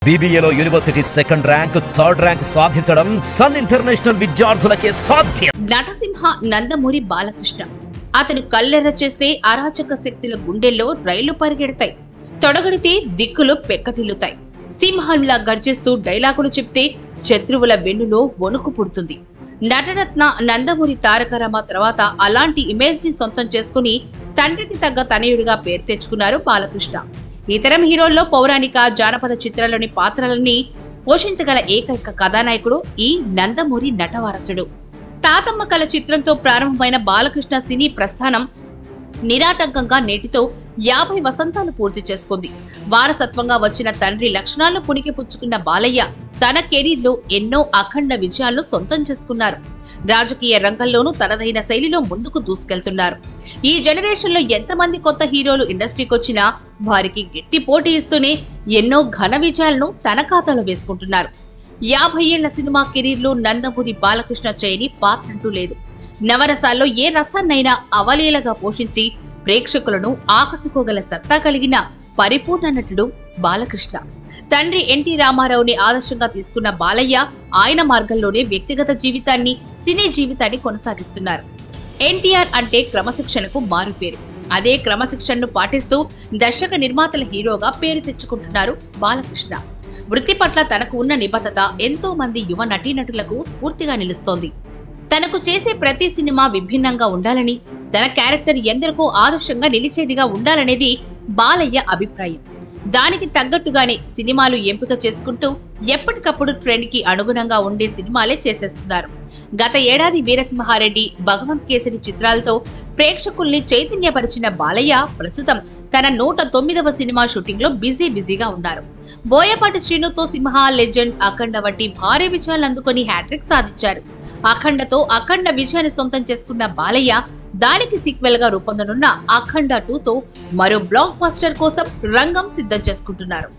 BBAలో university second rank, third rank సాధించడం sun international విద్యార్థులకే సాధ్యం. నటసింహ నందమూరి బాలకృష్ణ. అతను కళ్ళెర్ర చేస్తే అరాచక శక్తుల గుండెల్లో రైళ్లు పరిగెడతాయి, తొడగడితే దిక్కులు పెక్కటిల్లుతాయి. సింహంలా గర్జిస్తూ డైలాగులు చెప్తే శత్రువుల వెన్నులో వణుకు పుడుతుంది. నటరత్న నందమూరి తారక రామ తర్వాత అలాంటి ఇమేజ్ ని సొంతం చేసుకుని తండ్రికి తగ్గ తనయుడిగా పేరు తెచ్చుకున్నారు బాలకృష్ణ. ఇతరం హీరోల్లో పౌరాణిక, జానపద చిత్రాల్లోని పాత్రలన్నీ పోషించగల ఏకైక కథానాయకుడు ఈ నందమూరి నటవారసుడు. తాతమ్మ కళ చిత్రంతో ప్రారంభమైన బాలకృష్ణ సినీ ప్రస్థానం నిరాటంకంగా నేటితో 50 వసంతాలు పూర్తి చేసుకుంది. వారసత్వంగా వచ్చిన తండ్రి లక్షణాలను పుణికి పుచ్చుకున్న బాలయ్య తన కెరీర్ లో ఎన్నో అఖండ విజయాలను సొంతం చేసుకున్నారు. రాజకీయ రంగంలోనూ తనదైన శైలిలో ముందుకు దూసుకెళ్తున్నారు. ఈ జనరేషన్ లో ఎంతమంది కొత్త హీరోలు ఇండస్ట్రీకి వచ్చినా వారికి గట్టి పోటీ ఇస్తూనే ఎన్నో ఘన విజయాలను తన ఖాతాలో వేసుకుంటున్నారు. 50 ఏళ్ల సినిమా కెరీర్ లో నందమూరి బాలకృష్ణ చేయని పాత్రంటూ లేదు. నవరసాల్లో ఏ రసాన్నైనా అవలీలగా పోషించి ప్రేక్షకులను ఆకట్టుకోగల సత్తా కలిగిన పరిపూర్ణ నటుడు బాలకృష్ణ. తండ్రి ఎన్టీ రామారావుని ఆదర్శంగా తీసుకున్న బాలయ్య ఆయన మార్గంలోనే వ్యక్తిగత జీవితాన్ని, సినీ జీవితాన్ని కొనసాగిస్తున్నారు. ఎన్టీఆర్ అంటే క్రమశిక్షణకు మారుపేరు. అదే క్రమశిక్షణను పాటిస్తూ దర్శక నిర్మాతల హీరోగా పేరు తెచ్చుకుంటున్నారు బాలకృష్ణ. వృత్తి పట్ల తనకు ఉన్న నిబద్ధత ఎంతో మంది యువ నటీనటులకు స్ఫూర్తిగా నిలుస్తోంది. తనకు చేసే ప్రతి సినిమా విభిన్నంగా ఉండాలని, తన క్యారెక్టర్ ఎందరికో ఆదర్శంగా నిలిచేదిగా ఉండాలనేది బాలయ్య అభిప్రాయం. దానికి తగ్గట్టుగానే సినిమాలు ఎంపిక చేసుకుంటూ ఎప్పటికప్పుడు ట్రెండ్ కి అనుగుణంగా ఉండే సినిమాలే చేసేస్తున్నారు. గత ఏడాది వీరసింహారెడ్డి, భగవంత్ కేసరి చిత్రాలతో ప్రేక్షకుల్ని చైతన్యపరిచిన బాలయ్య ప్రస్తుతం తన 109వ సినిమా షూటింగ్ లో బిజీగా ఉన్నారు. బోయపాటి శ్రీనుతో సింహ, లెజెండ్, అఖండ వంటి భారీ విజయాలు అందుకొని హ్యాట్రిక్ సాధించారు. అఖండతో అఖండ విజయాన్ని సొంతం చేసుకున్న బాలయ్య దానికి సీక్వెల్ గా రూపొందనున్న అఖండ 2తో మరో బ్లాక్ బస్టర్ కోసం రంగం సిద్ధం చేసుకుంటున్నారు.